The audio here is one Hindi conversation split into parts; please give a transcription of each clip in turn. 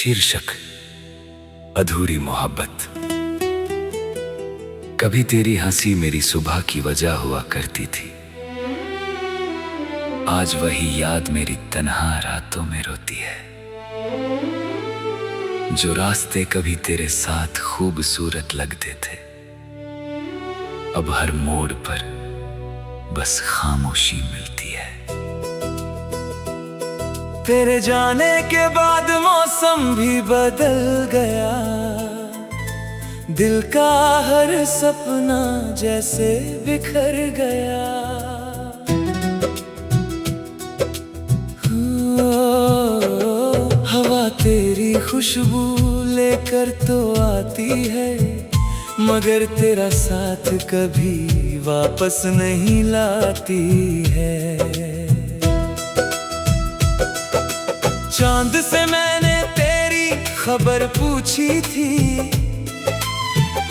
शीर्षक अधूरी मोहब्बत। कभी तेरी हंसी मेरी सुबह की वजह हुआ करती थी, आज वही याद मेरी तन्हा रातों में रोती है। जो रास्ते कभी तेरे साथ खूबसूरत लगते थे, अब हर मोड़ पर बस खामोशी मिलती है। तेरे जाने के बाद मौसम भी बदल गया, दिल का हर सपना जैसे बिखर गया। हवा तेरी खुशबू लेकर तो आती है, मगर तेरा साथ कभी वापस नहीं लाती है। चांद से मैंने तेरी खबर पूछी थी,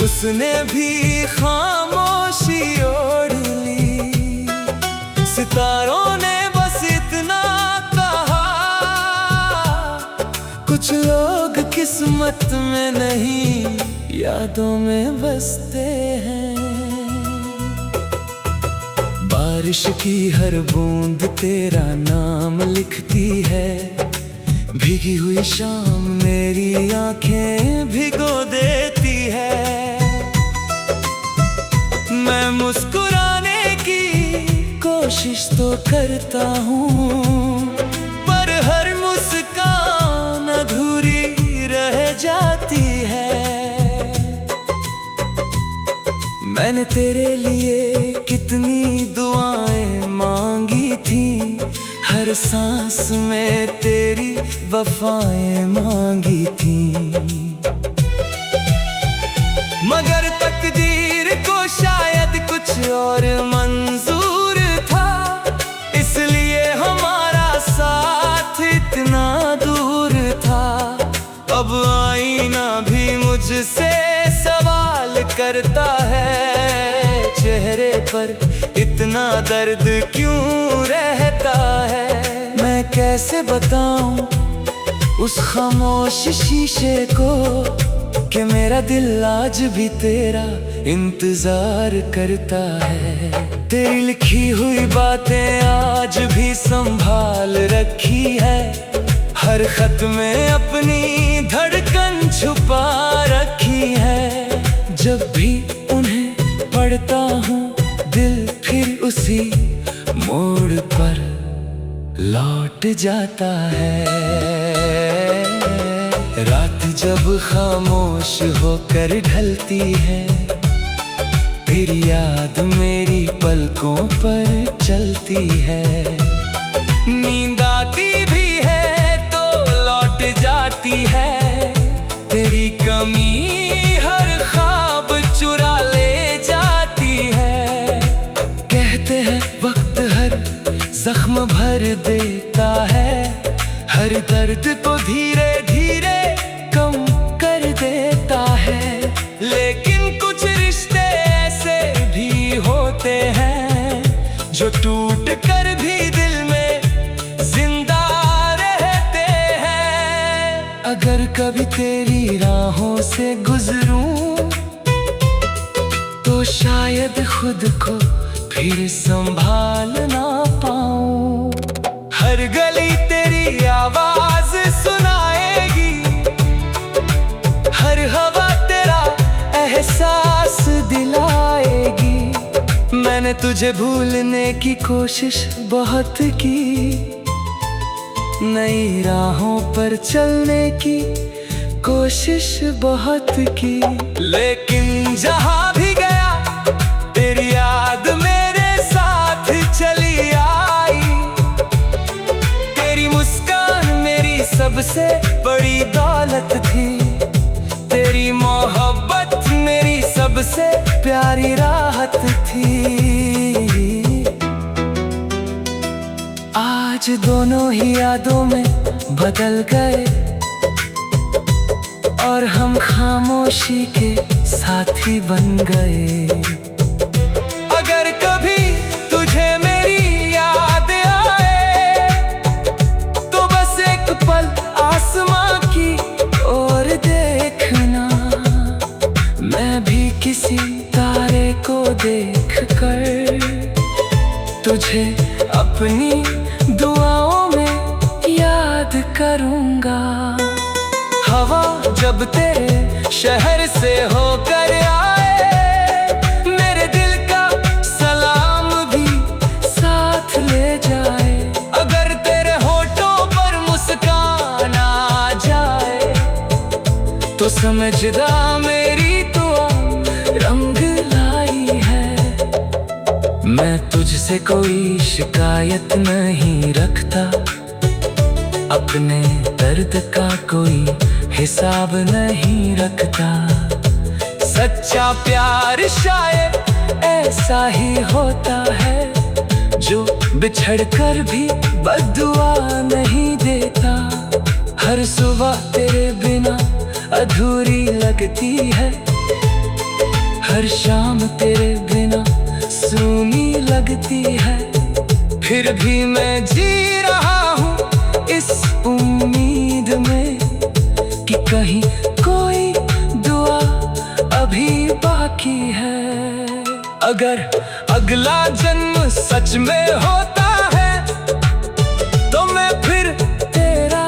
उसने भी खामोशी ओढ़ ली। सितारों ने बस इतना कहा, कुछ लोग किस्मत में नहीं यादों में बसते हैं। बारिश की हर बूंद तेरा नाम लिखती है, भीगी हुई शाम मेरी आंखें भिगो देती है। मैं मुस्कुराने की कोशिश तो करता हूँ, पर हर मुस्कान अधूरी रह जाती है। मैंने तेरे लिए कितनी दुआएं मांगी थी, हर सांस में तेरी वफाएं मांगी थी। मगर तकदीर को शायद कुछ और मंजूर था, इसलिए हमारा साथ इतना दूर था। अब आईना भी मुझसे सवाल करता है, चेहरे पर इतना दर्द क्यों रहता है। मैं कैसे बताऊं उस खामोश शीशे को कि मेरा दिल आज भी तेरा इंतजार करता है। तेरी लिखी हुई बातें आज भी संभाल रखी है, हर खत में अपनी धड़कन छुपा रखी है। जब भी उन्हें पढ़ता हूँ दिल फिर उसी मोड़ पर लौट जाता है। रात जब खामोश होकर ढलती है, तेरी याद मेरी पलकों पर चलती है। नींद आती भी है तो लौट जाती है, तेरी कमी हर ख्वाब चुरा ले जाती है। कहते हैं वक्त हर जख्म भर देता है, हर दर्द को धीरे धीरे कम कर देता है। लेकिन कुछ रिश्ते ऐसे भी होते हैं, जो टूट कर भी दिल में जिंदा रहते हैं। अगर कभी तेरी राहों से गुजरूं तो शायद खुद को फिर संभाल ना पाऊं। हर गली तेरी आवाज सुनाएगी, हर हवा तेरा एहसास दिलाएगी। मैंने तुझे भूलने की कोशिश बहुत की, नई राहों पर चलने की कोशिश बहुत की। लेकिन जहां भी गया तेरी याद मेरे साथ चली आई। तेरी मुस्कान मेरी सबसे बड़ी दौलत थी, तेरी मोहब्बत मेरी सबसे प्यारी राहत थी। आज दोनों ही यादों में बदल गए, और हम खामोशी के साथी बन गए। अगर कभी तुझे मेरी याद आए तो बस एक पल आसमां की देख कर तुझे अपनी दुआओं में याद करूंगा। हवा जब तेरे शहर से होकर आए, मेरे दिल का सलाम भी साथ ले जाए। अगर तेरे होठों पर मुस्कान आ जाए तो समझदा मेरी दुआ रंग लाई है। मैं तुझसे कोई शिकायत नहीं रखता, अपने दर्द का कोई हिसाब नहीं रखता। सच्चा प्यार शायद ऐसा ही होता है, जो बिछड़ कर भी बद्दुआ नहीं देता। हर सुबह तेरे बिना अधूरी लगती है, हर शाम तेरे बिना सूनी लगती है। फिर भी मैं जी रहा हूँ इस उम्मीद में कि कहीं कोई दुआ अभी बाकी है। अगर अगला जन्म सच में होता है तो मैं फिर तेरा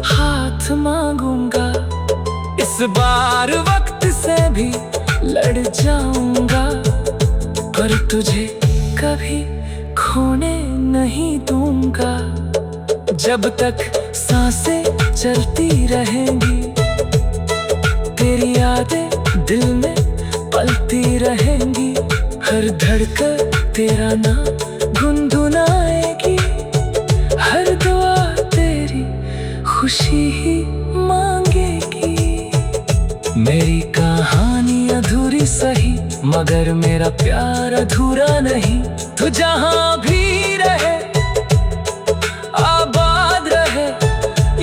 हाथ मांगूंगा। इस बार वक्त से भी लड़ जाऊंगा, पर तुझे कभी खोने नहीं दूंगा। जब तक सांसें चलती रहेंगी, तेरी यादें दिल में पलती रहेंगी। हर धड़कन तेरा नाम गुनगुनाएगी, हर दुआ तेरी खुशी ही मांगेगी। मेरी कहानी अधूरी सही, मगर मेरा प्यार अधूरा नहीं। तू जहाँ भी रहे आबाद रहे,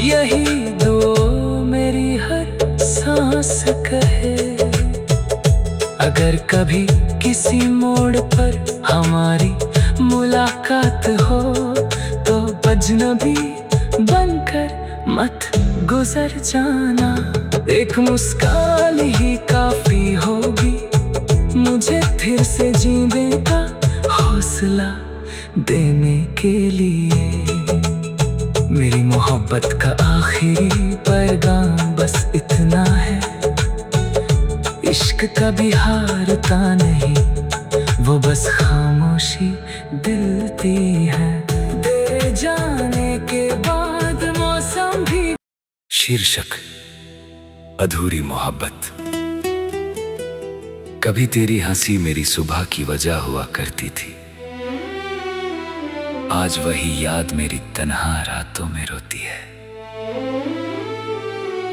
यही दुआ मेरी हर सांस कहे। अगर कभी किसी मोड़ पर हमारी मुलाकात हो तो अजनबी बनकर मत गुजर जाना। एक मुस्कान ही काफी होगी मुझे फिर से जीने का हौसला देने के लिए। मेरी मोहब्बत का आखिरी पैगाम बस इतना है, इश्क कभी हारता नहीं, वो बस खामोशी दिलती है। तेरे जाने के बाद मौसम भी। शीर्षक अधूरी मोहब्बत। कभी तेरी हंसी मेरी सुबह की वजह हुआ करती थी, आज वही याद मेरी तन्हा रातों में रोती है।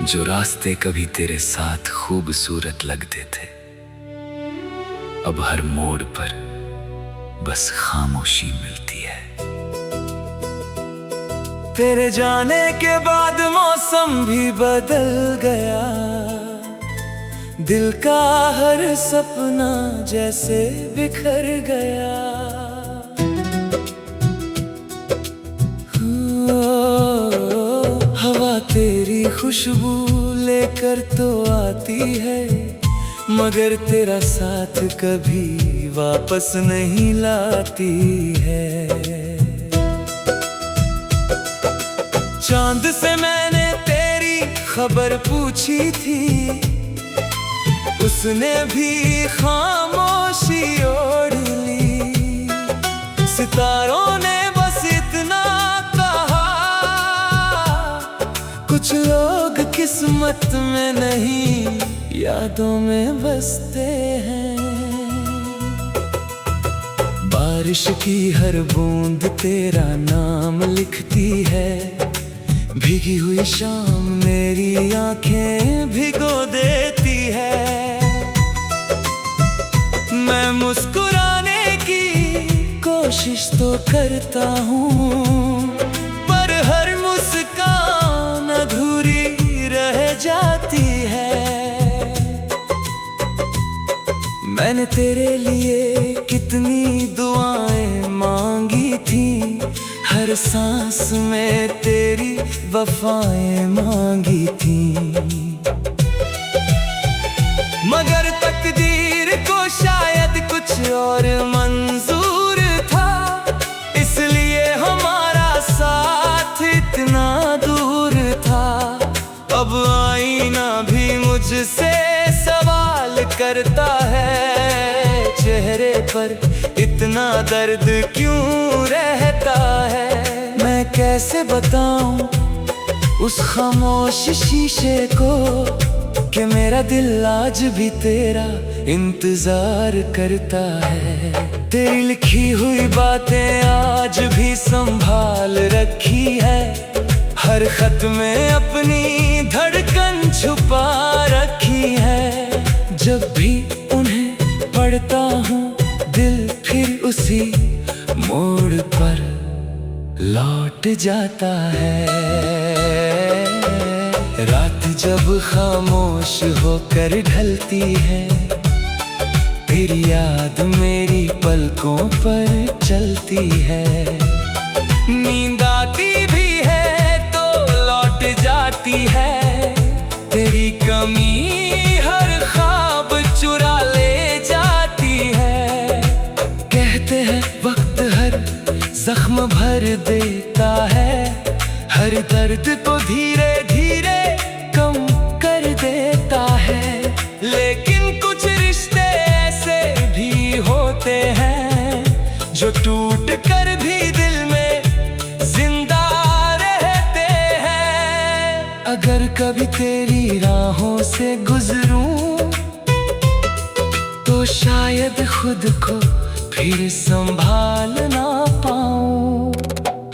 जो रास्ते कभी तेरे साथ खूबसूरत लगते थे, अब हर मोड़ पर बस खामोशी मिलती है। तेरे जाने के बाद मौसम भी बदल गया, दिल का हर सपना जैसे बिखर गया। हवा तेरी खुशबू लेकर तो आती है, मगर तेरा साथ कभी वापस नहीं लाती है। चांद से मैंने तेरी खबर पूछी थी, उसने भी खामोशी ओढ़ ली। सितारों ने बस इतना कहा, कुछ लोग किस्मत में नहीं यादों में बसते हैं। बारिश की हर बूंद तेरा नाम लिखती है, भीगी हुई शाम मेरी आंखें भिगो देती है। मैं मुस्कुराने की कोशिश तो करता हूँ, पर हर मुस्कान अधूरी रह जाती है। मैंने तेरे लिए कितनी दुआएं मांगी थी, हर सांस में तेरी वफाएं मांगी थी। मगर तकदीर को शायद कुछ से सवाल करता है, चेहरे पर इतना दर्द क्यों रहता है। मैं कैसे बताऊं उस खामोश शीशे को कि मेरा दिल आज भी तेरा इंतजार करता है। तेरी लिखी हुई बातें आज भी संभाल रखी है, हर खत में अपनी धड़कन छुपा रखी है। जब भी उन्हें पढ़ता हूँ दिल फिर उसी मोड़ पर लौट जाता है। रात जब खामोश होकर ढलती है, तेरी याद मेरी पलकों पर चलती है। नींद आती भी है तो लौट जाती है, तेरी कमी हर ख्वाब चुरा ले जाती है। कहते हैं वक्त हर जख्म भर देता है, हर दर्द को धीरे धीरे कम कर देता है। लेकिन कुछ रिश्ते ऐसे भी होते हैं जो टूट कर भी दिल में जिंदा रहते हैं। अगर कभी तेरी राहों से गुजरूं तो शायद खुद को फिर संभाल ना पाऊं।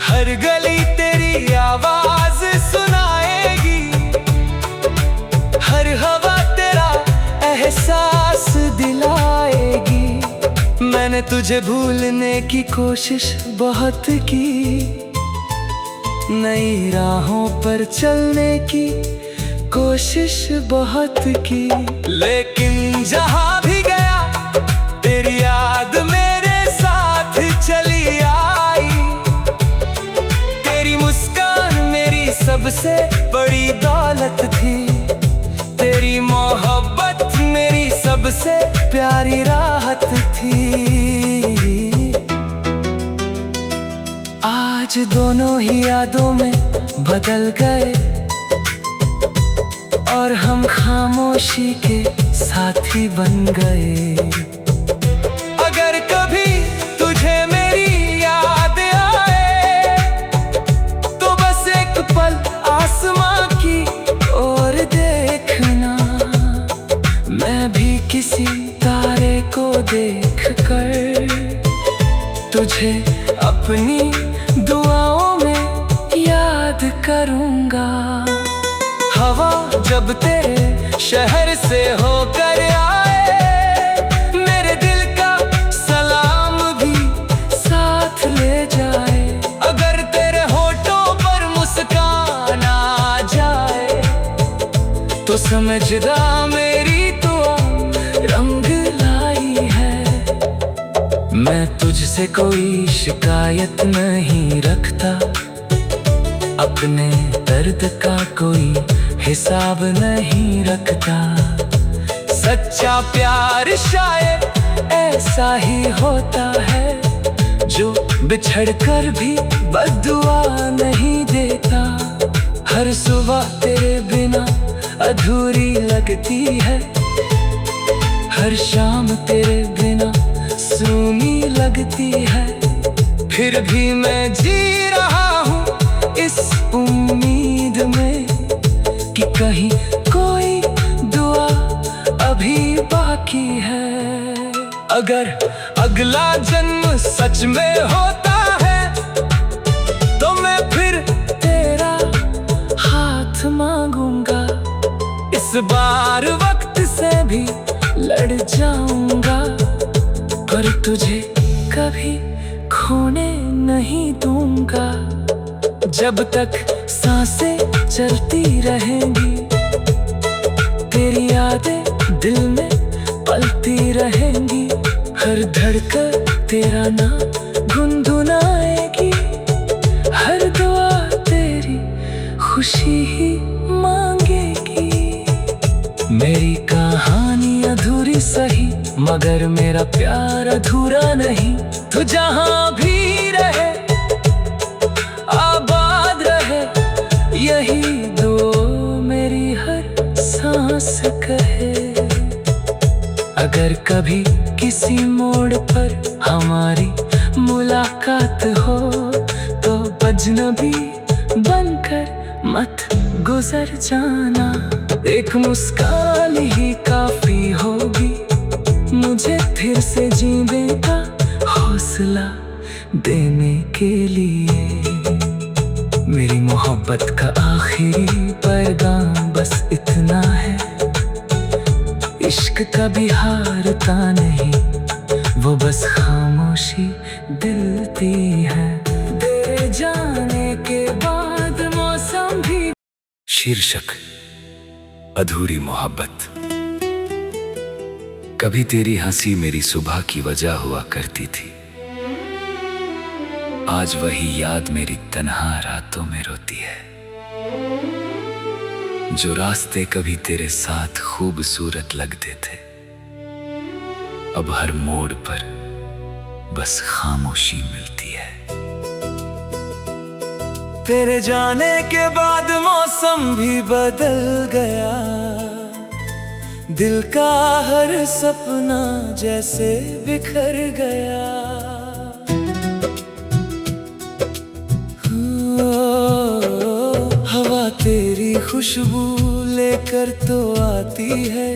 हर गली तेरी आवाज सुनाएगी, हर हवा तेरा एहसास दिलाएगी। मैंने तुझे भूलने की कोशिश बहुत की, नई राहों पर चलने की कोशिश बहुत की। लेकिन जहां भी गया तेरी याद मेरे साथ चली आई। तेरी मुस्कान मेरी सबसे बड़ी दौलत थी, तेरी मोहब्बत मेरी सबसे प्यारी राहत थी। आज दोनों ही यादों में बदल गए और हम खामोशी के साथी बन गए। अगर कभी तुझे मेरी याद आए तो बस एक पल आसमां की ओर देखना। मैं भी किसी तारे को देखकर तुझे अपनी दुआओं में याद करूंगा। हवा जब तेरे शहर से होकर आए, मेरे दिल का सलाम भी साथ ले जाए। अगर तेरे होठों पर मुस्कान आ जाए तो समझदा मेरी दुआ रंग लाई है। मैं तुझसे कोई शिकायत नहीं रखता, अपने दर्द का कोई हिसाब नहीं रखता। सच्चा प्यार शायद ऐसा ही होता है जो बिछड़ कर भी बद्दुआ नहीं देता। हर सुबह तेरे बिना अधूरी लगती है, हर शाम तेरे बिना सूनी लगती है। फिर भी मैं जी रहा हूँ इस उम्मीद में कि कहीं कोई दुआ अभी बाकी है। अगर अगला जन्म सच में होता है तो मैं फिर तेरा हाथ मांगूंगा। इस बार वक्त से भी लड़ जाऊंगा, पर तुझे कभी खोने नहीं दूंगा। जब तक सांसें चलती रहेंगी, तेरी यादें दिल में पलती रहेंगी। हर धड़कन तेरा नाम गुनगुनाएगी, हर दुआ तेरी खुशी ही मांगेगी। मेरी कहानी अधूरी सही, मगर मेरा प्यार अधूरा नहीं। तू जहां भी रहे आबाद रहे, यही दुआ मेरी हर सांस कहे। अगर कभी किसी मोड़ पर हमारी मुलाकात हो तो अजनबी बनकर मत गुजर जाना। एक मुस्कान ही काफी होगी मुझे फिर से जीने का हौसला देने के लिए। मेरी मोहब्बत का आखिरी पैगाम बस इतना है, इश्क कभी हारता नहीं, वो बस खामोशी दिलती है। तेरे जाने के बाद मौसम भी। शीर्षक अधूरी मोहब्बत। कभी तेरी हंसी मेरी सुबह की वजह हुआ करती थी, आज वही याद मेरी तन्हा रातों में रोती है। जो रास्ते कभी तेरे साथ खूबसूरत लगते थे, अब हर मोड़ पर बस खामोशी मिलती है। तेरे जाने के बाद मौसम भी बदल गया, दिल का हर सपना जैसे बिखर गया। हवा तेरी खुशबू लेकर तो आती है,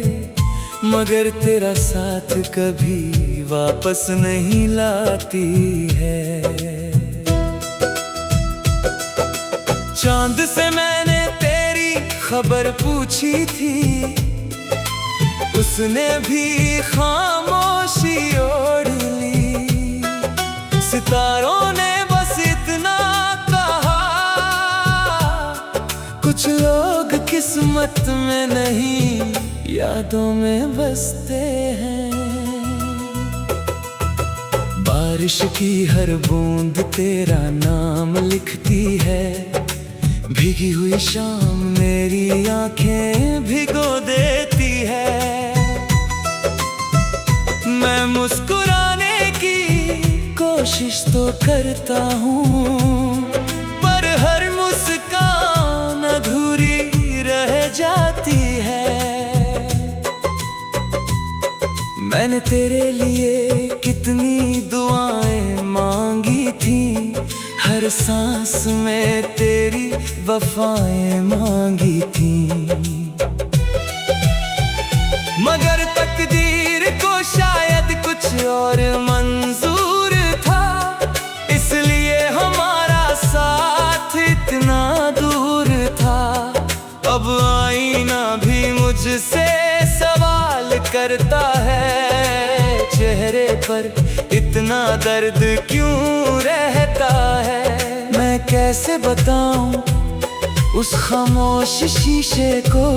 मगर तेरा साथ कभी वापस नहीं लाती है। चांद से मैंने तेरी खबर पूछी थी, उसने भी खामोशी ओढ़ ली। सितारों ने बस इतना कहा, कुछ लोग किस्मत में नहीं यादों में बसते हैं। बारिश की हर बूंद तेरा नाम लिखती है, भीगी हुई शाम मेरी आंखें भिगो देती है। मैं मुस्कुराने की कोशिश तो करता हूँ, पर हर मुस्कान अधूरी रह जाती है। मैंने तेरे लिए कितनी दुआएं मांगी थी, हर सांस में तेरी वफाएं मांगी थी। मगर तकदीर को शायद कुछ और मंजूर था, इसलिए हमारा साथ इतना दूर था। अब आईना भी मुझसे सवाल करता है, चेहरे पर इतना दर्द क्यों रहता है। मैं कैसे बताऊं उस खामोश शीशे को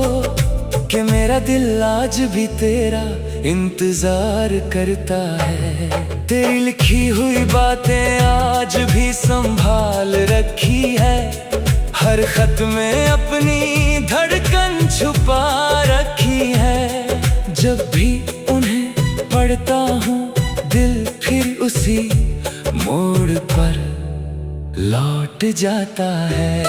कि मेरा दिल आज भी तेरा इंतजार करता है। तेरी लिखी हुई बातें आज भी संभाल रखी है, हर खत में अपनी धड़कन छुपा रखी है। जब भी उन्हें पढ़ता हूँ दिल फिर उसी मोड़ पर लौट जाता है।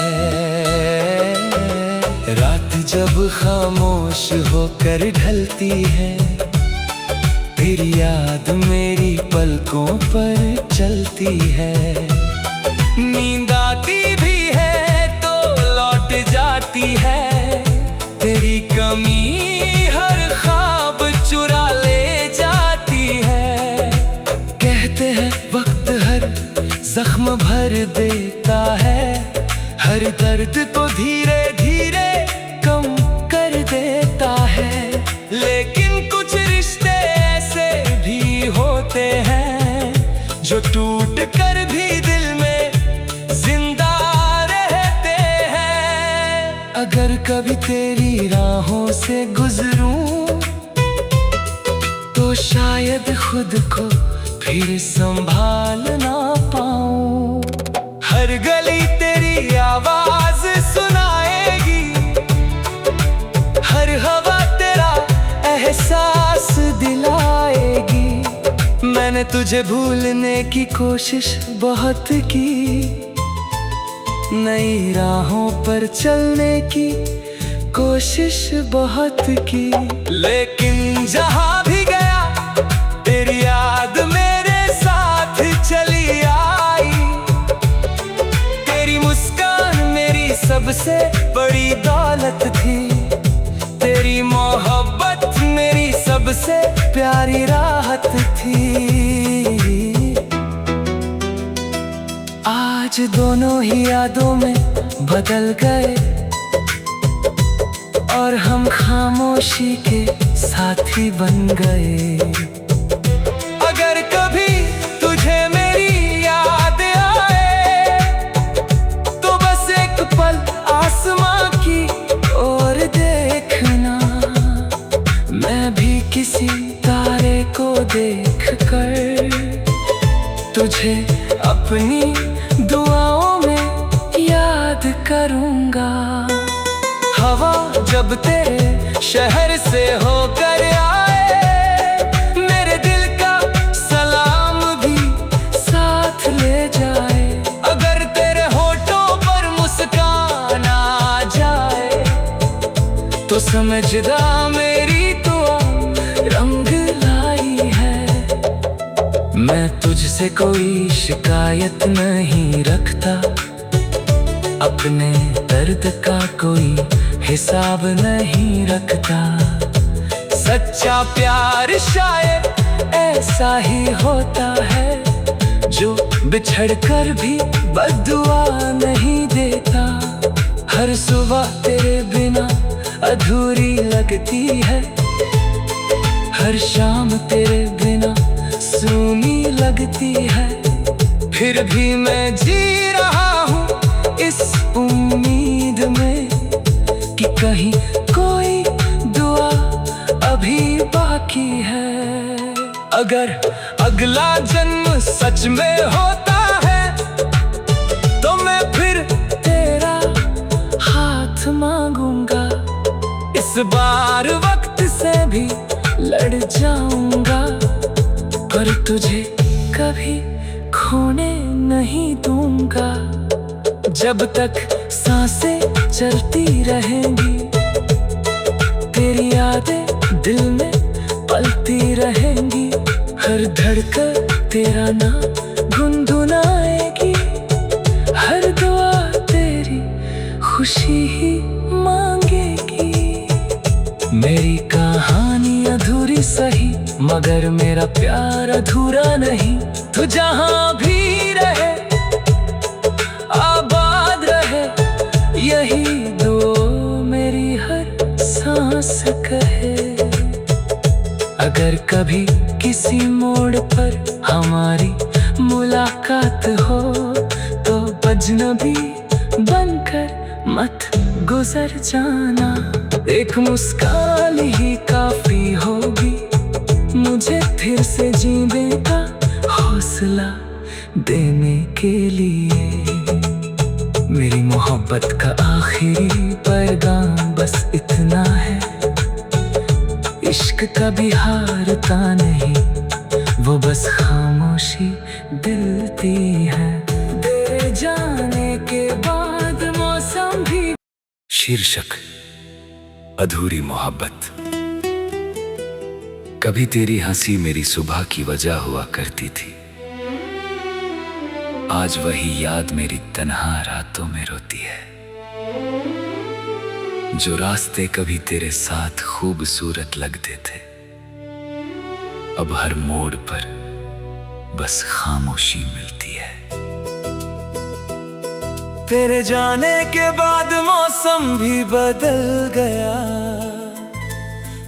रात जब खामोश होकर ढलती है, तेरी याद मेरी पलकों पर चलती है। नींद आती भी है तो लौट जाती है, तेरी कमी हर ख्वाब चुरा ले जाती है। कहते हैं वक्त हर जख्म भर देता है, हर दर्द को धीरे धीरे कम कर देता है। लेकिन कुछ रिश्ते ऐसे भी होते हैं जो टूट कर भी दिल में जिंदा रहते हैं। अगर कभी तेरी राहों से गुजरूं तो शायद खुद को फिर संभाल ना पाऊं। हर गली तेरी आवाज सुनाएगी, हर हवा तेरा एहसास दिलाएगी। मैंने तुझे भूलने की कोशिश बहुत की, नई राहों पर चलने की कोशिश बहुत की, लेकिन जहां भी गया सबसे बड़ी दौलत थी। तेरी मोहब्बत मेरी सबसे प्यारी राहत थी। आज दोनों ही यादों में बदल गए और हम खामोशी के साथी बन गए। अगर कभी तुझे मेरी याद आए तो बस एक पल आसमां की ओर देखना। मैं भी किसी तारे को देखकर तुझे अपनी दुआओं में याद करूंगा। हवा जब तेरे शहर से होकर आए, मेरे दिल का सलाम भी साथ ले जाए। अगर तेरे होठों पर मुस्कान आ जाए तो समझदा मेरी दुआ रंग लाई है। मैं तुझसे कोई शिकायत नहीं रखता, अपने दर्द का कोई हिसाब नहीं रखता। सच्चा प्यार शायद ऐसा ही होता है जो बिछड़ कर भी बद्दुआ नहीं देता। हर सुबह तेरे बिना अधूरी लगती है, हर शाम तेरे बिना सूनी लगती है। फिर भी मैं जी रहा हूँ इस उम्मीद में कि कहीं कोई दुआ अभी बाकी है। अगर अगला जन्म सच में होता है तो मैं फिर तेरा हाथ मांगूंगा। इस बार वक्त से भी लड़ जाऊंगा, पर तुझे कभी खोने नहीं दूंगा। जब तक सांसें चलती रहेंगी, तेरी यादें दिल में पलती रहेंगी। हर धड़कन तेरा नाम गुनगुनाएगी, हर दुआ तेरी खुशी ही मांगेगी। मेरी कहानी अधूरी सही, मगर मेरा प्यार अधूरा नहीं। तू जहाँ भी रहे आबाद रहे, यही दुआ मेरी हर सांस कहे। अगर कभी किसी मोड़ पर हमारी मुलाकात हो तो अजनबी बनकर मत गुजर जाना। एक मुस्कान ही काफी होगी मुझे फिर से जीने का हौसला देने के लिए। मेरी मोहब्बत का आखिरी पैगाम बस इतना है, इश्क कभी हारता नहीं, वो बस खामोशी दिलती है। तेरे जाने के बाद मौसम भी। शीर्षक अधूरी मोहब्बत। कभी तेरी हंसी मेरी सुबह की वजह हुआ करती थी, आज वही याद मेरी तन्हा रातों में रोती है। जो रास्ते कभी तेरे साथ खूबसूरत लगते थे, अब हर मोड़ पर बस खामोशी मिलती है। तेरे जाने के बाद मौसम भी बदल गया,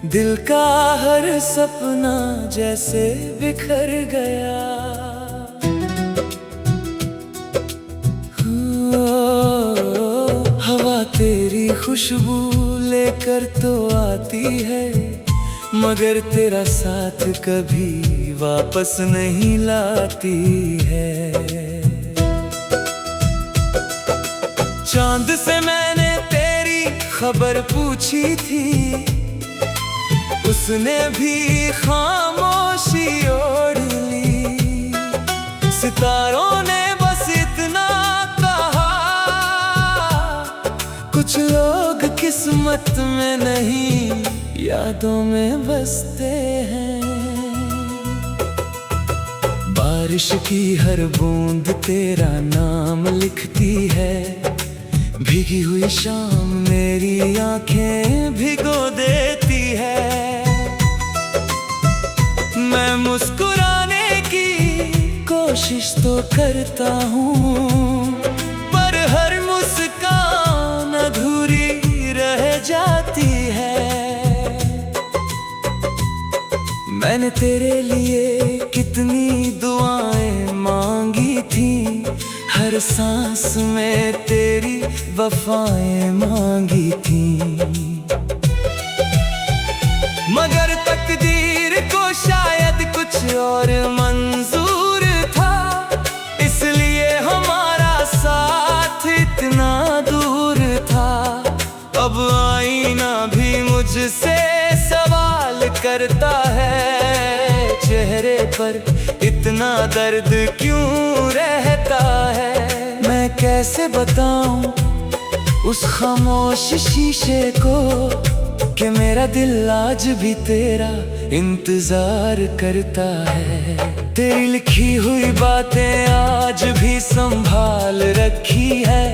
दिल का हर सपना जैसे बिखर गया। हवा तेरी खुशबू लेकर तो आती है, मगर तेरा साथ कभी वापस नहीं लाती है। चांद से मैंने तेरी खबर पूछी थी, उसने भी खामोशी ओढ़ ली। सितारों ने बस इतना कहा, कुछ लोग किस्मत में नहीं यादों में बसते हैं। बारिश की हर बूंद तेरा नाम लिखती है, भीगी हुई शाम मेरी आंखें भिगो देती है। मैं मुस्कुराने की कोशिश तो करता हूँ, पर हर मुस्कान अधूरी रह जाती है। मैंने तेरे लिए कितनी दुआएं मांगी थी, हर सांस में तेरी वफाएं मांगी थी। मगर तकदीर को शायद कुछ और मंजूर था, इसलिए हमारा साथ इतना दूर था। अब आईना भी मुझसे सवाल करता है, चेहरे पर इतना दर्द क्यों रहता है। मैं कैसे बताऊं उस खामोश शीशे को कि मेरा दिल आज भी तेरा इंतजार करता है। तेरी लिखी हुई बातें आज भी संभाल रखी है,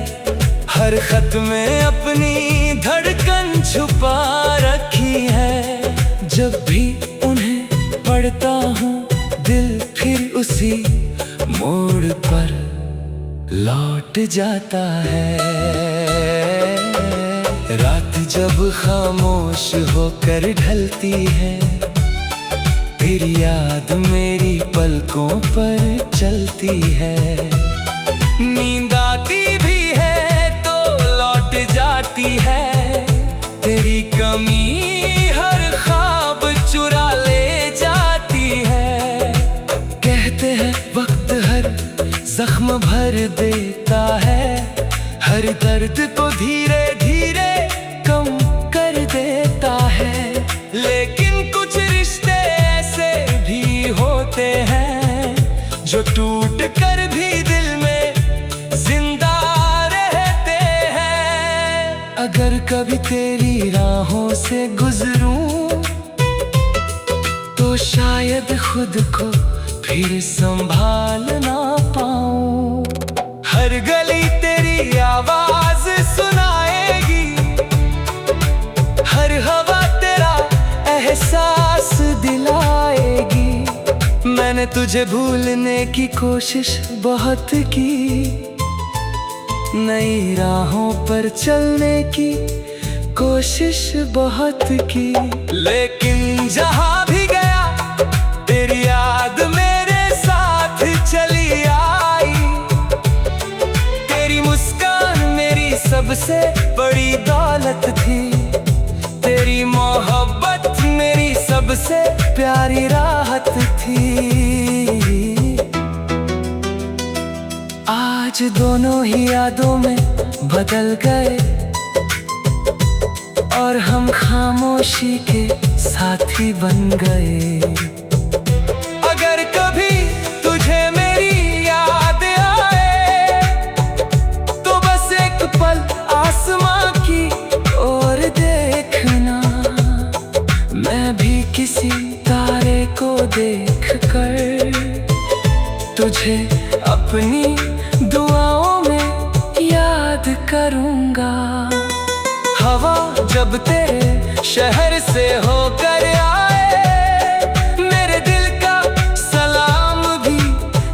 हर खत में अपनी धड़कन छुपा रखी है। जब भी उन्हें पढ़ता हूँ दिल फिर उसी मोड़ पर लौट जाता है। रात जब खामोश होकर ढलती है, फिर याद मेरी पलकों पर चलती है। नींद आती भी है तो लौट जाती है, तेरी कमी हर ख्वाब चुरा ले जाती है। कहते हैं वक्त हर जख्म भर देता है, हर दर्द को धीरे धीरे कम कर देता है। लेकिन कुछ रिश्ते ऐसे भी होते हैं जो टूट कर भी दिल में जिंदा रहते हैं। अगर कभी तेरी राहों से गुजरूं तो शायद खुद को फिर संभाल ना पाऊं। हर गली तेरी आवाज सुनाएगी, हर हवा तेरा एहसास दिलाएगी। मैंने तुझे भूलने की कोशिश बहुत की, नई राहों पर चलने की कोशिश बहुत की। लेकिन जहां भी गया तेरी याद मेरे साथ चली आई। तेरी मुस्कान मेरी सबसे बड़ी दौलत थी, तेरी मोहब्बत मेरी सबसे प्यारी राहत थी। आज दोनों ही यादों में बदल गए और हम खामोशी के साथी बन गए। अगर कभी तुझे मेरी याद आए तो बस एक पल आसमां की ओर देखना। मैं भी किसी तारे को देखकर तुझे अपनी दुआओं में याद करूंगा। हवा जब तेरे शहर से होकर आए, मेरे दिल का सलाम भी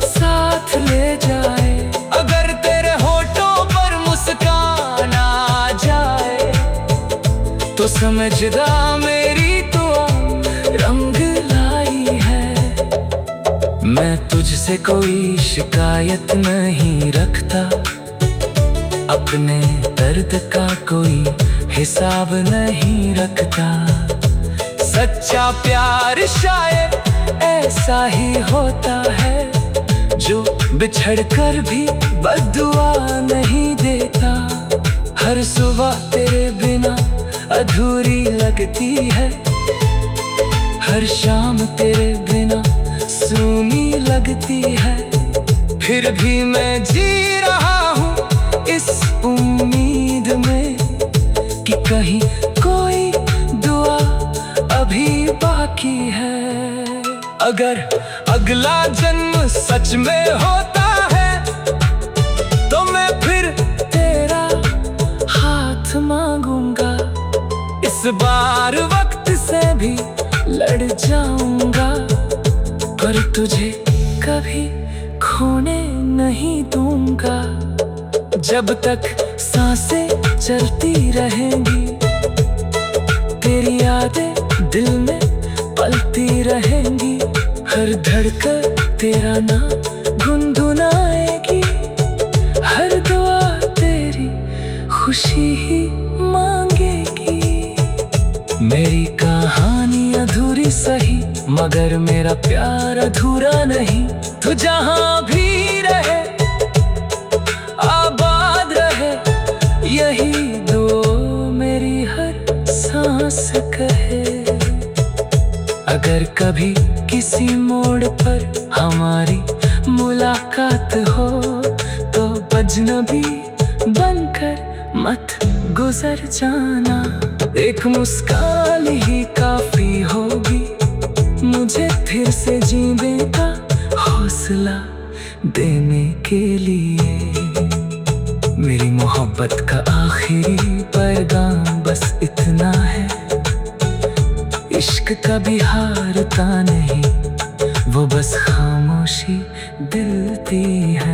साथ ले जाए। अगर तेरे होठों पर मुस्कान आ जाए तो समझदा मेरी दुआ रंग लाई है। मैं तुझसे कोई शिकायत नहीं रखता, अपने दर्द का कोई हिसाब नहीं रखता। सच्चा प्यार शायद ऐसा ही होता है जो बिछड़ कर भी बद्दुआ नहीं देता। हर सुबह तेरे बिना अधूरी लगती है, हर शाम तेरे बिना सूनी लगती है। फिर भी मैं जी रहा हूँ इस उम्मीद में कि कहीं कोई दुआ अभी बाकी है। अगर अगला जन्म सच में होता है तो मैं फिर तेरा बार वक्त से भी लड़ जाऊंगा, पर तुझे कभी खोने नहीं दूंगा। जब तक सांसें चलती रहेंगी, तेरी यादें दिल में पलती रहेंगी। हर धड़कन तेरा नाम गुनगुनाएगी, हर दुआ तेरी खुशी ही मांगेगी। मेरी कहानी अधूरी सही, मगर मेरा प्यार अधूरा नहीं। तू जहां भी रहे आबाद रहे, यही दुआ मेरी हर सांस कहे। अगर कभी किसी मोड़ पर हमारी मुलाकात हो, तो अजनबी बनकर मत गुजर जाना। एक मुस्कान ही काफी होगी मुझे फिर से जीने का हौसला देने के लिए। मेरी मोहब्बत का आखिरी पैगाम बस इतना है, इश्क कभी हारता नहीं, वो बस खामोशी दिलती है।